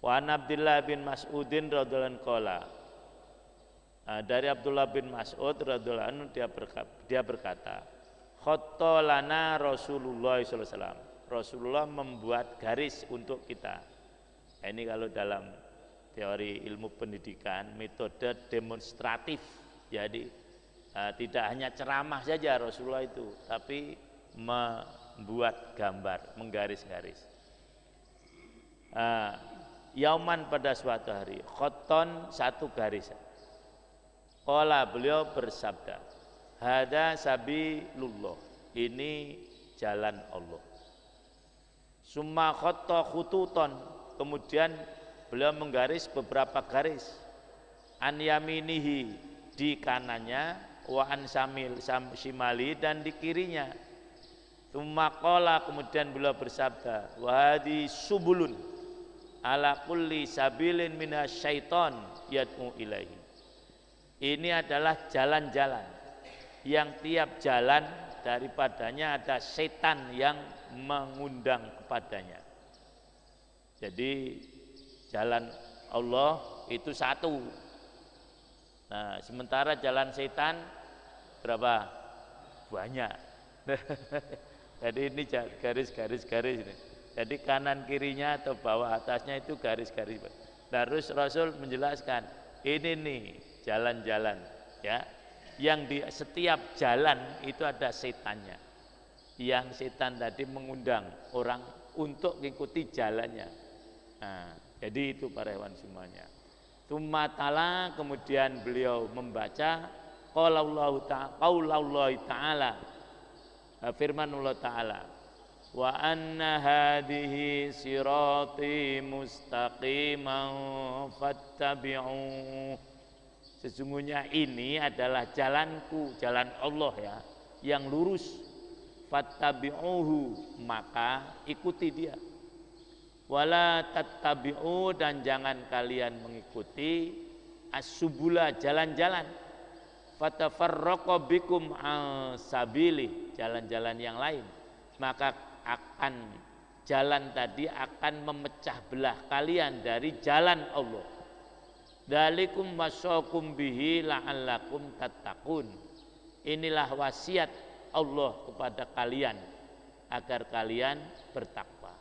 Wa an Abdullah bin Mas'udin radhiyallahu anhu. Dari Abdullah bin Mas'ud radhiyallahu anhu dia berkata, khatta lana Rasulullah sallallahu alaihi wasallam. Rasulullah membuat garis untuk kita. Ini kalau dalam teori ilmu pendidikan, metode demonstratif. Jadi tidak hanya ceramah saja Rasulullah itu, tapi membuat gambar, menggaris-garis. Yauman pada suatu hari, khotton satu garis. Qala beliau bersabda, hada sabilullah, ini jalan Allah. Summa khotta khututon, kemudian beliau menggaris beberapa garis. An yaminihi, di kanannya, wa an shimali, dan di kirinya. Summa qala, kemudian beliau bersabda, wa hadi subulun ala kulli sabilin minasyaiton yad'u ilaihi. Ini adalah jalan-jalan yang tiap jalan daripadanya ada setan yang mengundang kepadanya. Jadi jalan Allah itu satu. Nah, sementara jalan setan berapa? Banyak. Jadi ini garis-garis ini. Jadi kanan kirinya atau bawah atasnya itu garis-garis. Terus Rasul menjelaskan, ini nih jalan-jalan ya. Yang di setiap jalan itu ada setannya. Yang setan tadi mengundang orang untuk mengikuti jalannya. Nah, jadi itu para hewan semuanya. Tumatala, kemudian beliau membaca qaulullah ta'ala, firman Allah Ta'ala, wa anna hadhihi sirati mustaqiman fattabi'u. Sesungguhnya ini adalah jalanku, jalan Allah ya, yang lurus. Fattabi'uhu, maka ikuti dia. Wala tattabi'u, dan jangan kalian mengikuti as-subula, jalan-jalan. Fatafarraqa bikum sabili, jalan-jalan yang lain. Maka akan jalan tadi akan memecah belah kalian dari jalan Allah. Dalikum wasyakum bihi la'allakum tattaqun. Inilah wasiat Allah kepada kalian agar kalian bertakwa.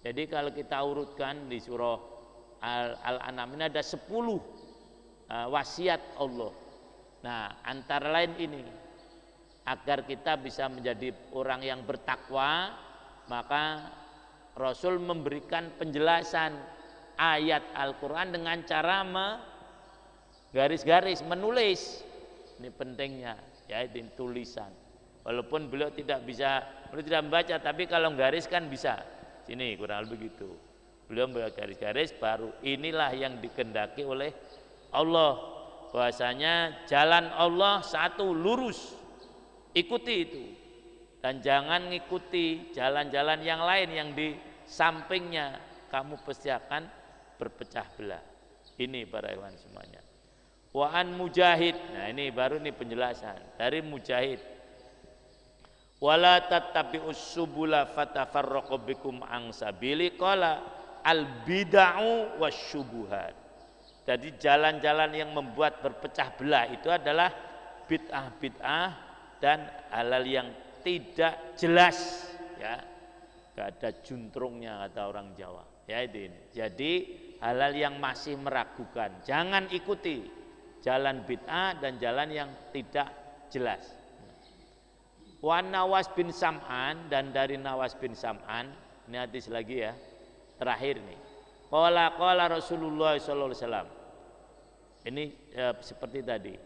Jadi kalau kita urutkan di surah Al-An'am ini ada 10 wasiat Allah. Nah, antara lain ini, agar kita bisa menjadi orang yang bertakwa, maka Rasul memberikan penjelasan ayat Al-Quran dengan cara garis-garis, menulis. Ini pentingnya, yaitu tulisan. Walaupun beliau tidak membaca, tapi kalau garis kan bisa. Sini kurang lebih begitu. Beliau membuat garis-garis, baru inilah yang dikehendaki oleh Allah. Bahwasanya jalan Allah satu, lurus. Ikuti itu. Dan jangan ngikuti jalan-jalan yang lain yang di sampingnya. Kamu pasti akan berpecah belah. Ini para hewan semuanya. Wa an Mujahid. Nah, ini baru nih penjelasan dari Mujahid. Wala tattabi'us subula fatafarraqu bikum an sabili, qala al bid'u wasyubuhat. Jadi jalan-jalan yang membuat berpecah belah itu adalah bid'ah dan halal yang tidak jelas ya. Enggak ada juntrungnya kata orang Jawa. Ya itu ini. Jadi halal yang masih meragukan, jangan ikuti jalan bid'ah dan jalan yang tidak jelas. Wa Nawas bin Sam'an, dan dari Nawas bin Sam'an, ini hadis lagi ya, terakhir nih. Qala Rasulullah sallallahu alaihi wasallam. Ini seperti tadi.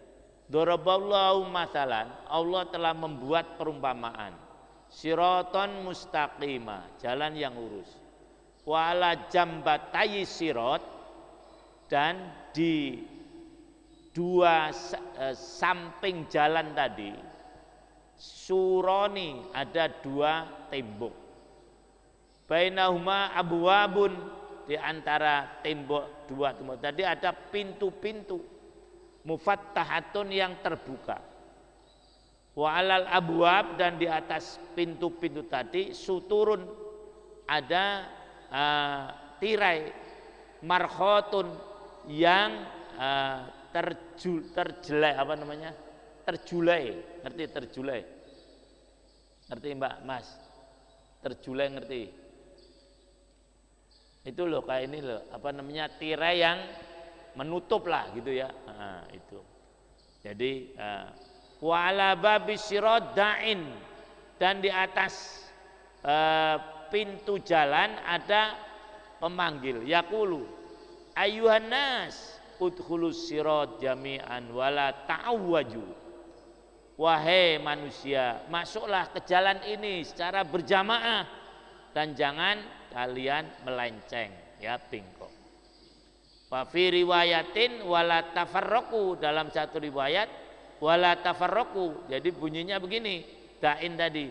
Daraballahu mathalan, Allah telah membuat perumpamaan. Siraton mustaqimah, jalan yang lurus. Wa ala jambatayyi sirat, dan di dua samping jalan tadi suroni, ada dua tembok. Bainahuma abwabun, di antara tembok dua tembok tadi ada pintu-pintu mufattahatun yang terbuka. Wa alal abwab, dan di atas pintu-pintu tadi suturun, ada tirai. markhotun yang terjulai, apa namanya, terjulai, ngerti terjulai, ngerti Mbak Mas, terjulai ngerti, itu loh kayak ini loh, apa namanya, tirai yang menutup lah gitu ya. Itu jadi wa ala babis sirat da'in, dan di atas pintu jalan ada pemanggil, yaqulu ayyuhan nas udkhulus sirat jami'an wala ta'awwaju, wahai manusia, masuklah ke jalan ini secara berjamaah dan jangan kalian melenceng, ya, bingkok. Wa fi riwayatin wala tafarraqu, dalam satu riwayat wala tafarraqu, jadi bunyinya begini, da'in tadi,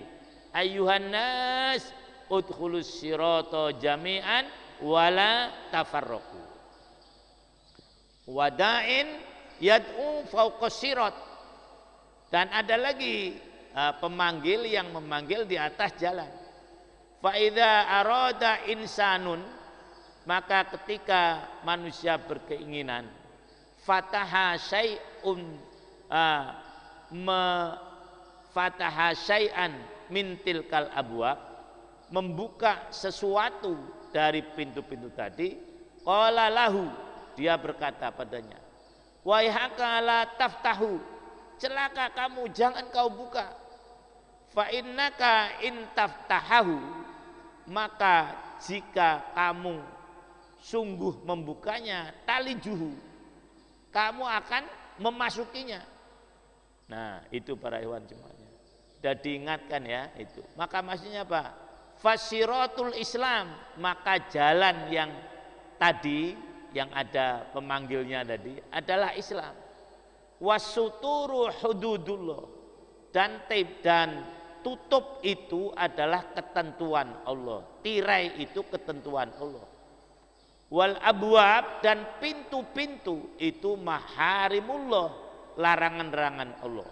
ayyuhan nas udkhulus sirata jami'an wala tafarraqu, wada'in yad'u fawqas sirat, dan ada lagi pemanggil yang memanggil di atas jalan. Fa idza arada insanun, maka ketika manusia berkeinginan, fataha syai'un fataha syai'an min tilkal abwab, membuka sesuatu dari pintu-pintu tadi, qala lahu, dia berkata padanya, waihaka la taftahu, celaka kamu, jangan kau buka. Fa innaka in taftahahu, maka jika kamu sungguh membukanya, talijuhu, kamu akan memasukinya. Nah, itu para ikhwan semuanya, sudah diingatkan ya itu. Maka maksudnya apa? Fasiratul Islam, maka jalan yang tadi yang ada pemanggilnya tadi adalah Islam. Wasuturu hududullah, dan tutup itu adalah ketentuan Allah, tirai itu ketentuan Allah. Wal abwab, dan pintu-pintu itu maharimullah, larangan-larangan Allah.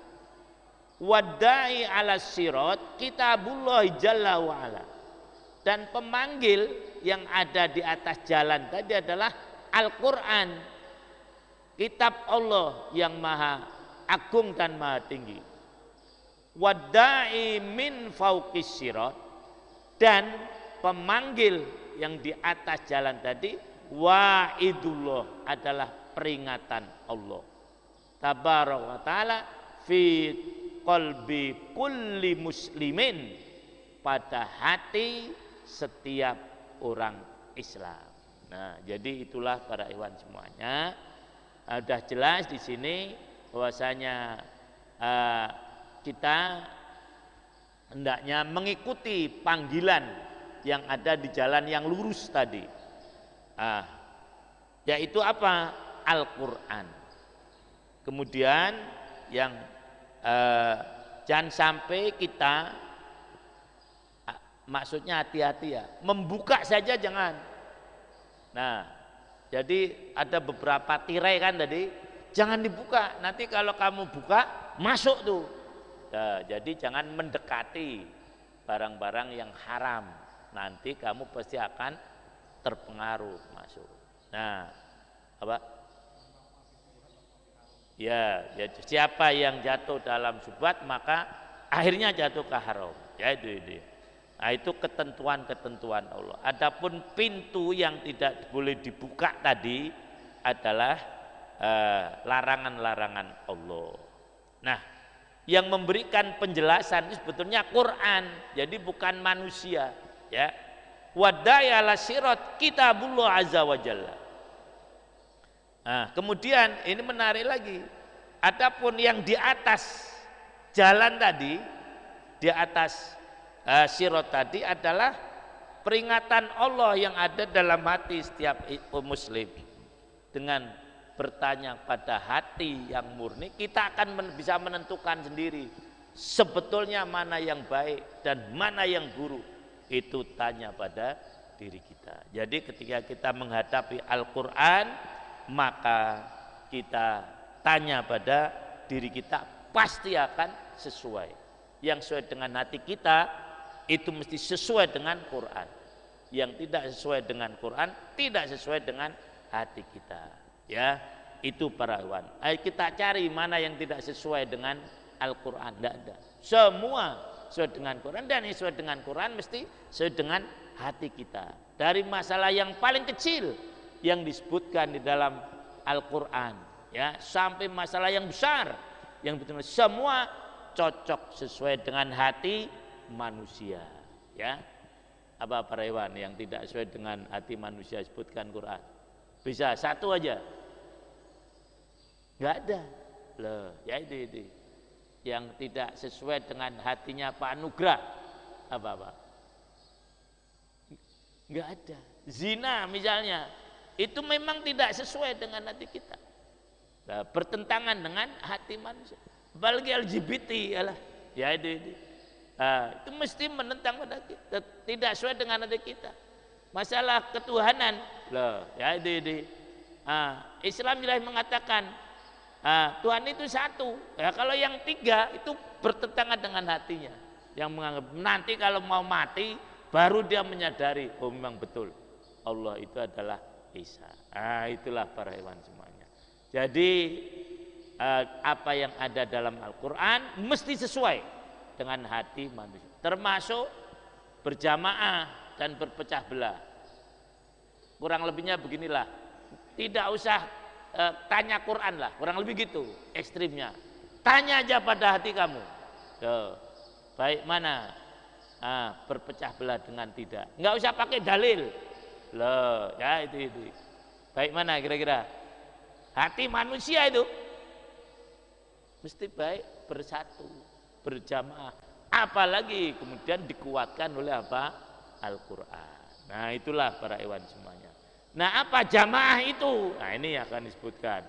Wadai ala sirat kitabullah jalla wa ala, dan pemanggil yang ada di atas jalan tadi adalah Al-Quran, kitab Allah yang maha agung dan maha tinggi. Wadai min fauqis sirat, dan pemanggil yang di atas jalan tadi wa'idullah, adalah peringatan Allah tabaraka wa ta'ala fi qalbi kulli muslimin, pada hati setiap orang Islam. Nah, jadi itulah para ikhwan semuanya, sudah jelas di sini bahwasanya kita hendaknya mengikuti panggilan yang ada di jalan yang lurus tadi, yaitu apa? Al-Quran. Kemudian yang jangan sampai kita, maksudnya hati-hati ya, membuka saja jangan. Nah, jadi ada beberapa tirai kan tadi, jangan dibuka, nanti kalau kamu buka masuk tuh. Nah, jadi jangan mendekati barang-barang yang haram, nanti kamu pasti akan terpengaruh masuk. Nah, apa? Ya, siapa yang jatuh dalam syubhat maka akhirnya jatuh ke haram. Ya itu. Nah, itu ketentuan-ketentuan Allah. Adapun pintu yang tidak boleh dibuka tadi adalah larangan-larangan Allah. Nah, yang memberikan penjelasan itu sebetulnya Quran, jadi bukan manusia, ya. Wadaya la sirat kitabullah azza wa jalla. Nah, kemudian ini menarik lagi. Adapun yang di atas jalan tadi, di atas sirat tadi adalah peringatan Allah yang ada dalam hati setiap muslim. Dengan bertanya pada hati yang murni, kita akan bisa menentukan sendiri sebetulnya mana yang baik dan mana yang buruk. Itu tanya pada diri kita. Jadi ketika kita menghadapi Al-Quran, maka kita tanya pada diri kita, pasti akan sesuai. Yang sesuai dengan hati kita itu mesti sesuai dengan Quran. yang tidak sesuai dengan Quran, tidak sesuai dengan hati kita. Ya, itu para ikhwan. Ayo kita cari mana yang tidak sesuai dengan Al-Quran. Tidak ada. Semua sesuai dengan Quran, dan sesuai dengan Quran mesti sesuai dengan hati kita. Dari masalah yang paling kecil yang disebutkan di dalam Al-Quran, ya, sampai masalah yang besar yang betul-betul semua cocok sesuai dengan hati manusia. Ya, apa para hewan yang tidak sesuai dengan hati manusia sebutkan Quran? Bisa satu aja? Nggak ada. Loh, ya itu. Yang tidak sesuai dengan hatinya Pak Nugrah apa? Nggak ada. Zina misalnya, itu memang tidak sesuai dengan hati kita. Nah, bertentangan dengan hati manusia. Apalagi LGBT, ya itu. Nah, itu mesti menentang pada kita, tidak sesuai dengan hati kita. Masalah ketuhanan, loh, ya itu. Islam jelas mengatakan Tuhan itu satu. Ya, kalau yang tiga itu bertentangan dengan hatinya. Yang menganggap nanti kalau mau mati baru dia menyadari, oh memang betul Allah itu adalah Isa. Itulah para hewan semuanya. Jadi apa yang ada dalam Al-Quran mesti sesuai dengan hati manusia, termasuk berjamaah dan berpecah belah. Kurang lebihnya beginilah, tidak usah tanya Quran lah, kurang lebih gitu ekstrimnya. Tanya aja pada hati kamu, baik mana berpecah belah dengan tidak. Nggak usah pakai dalil loh, ya itu. Baik mana kira-kira hati manusia itu mesti baik, bersatu, berjamaah, apalagi kemudian dikuatkan oleh apa? Al-Quran. Nah itulah para hewan semuanya. Nah apa jamaah itu? Nah ini akan disebutkan.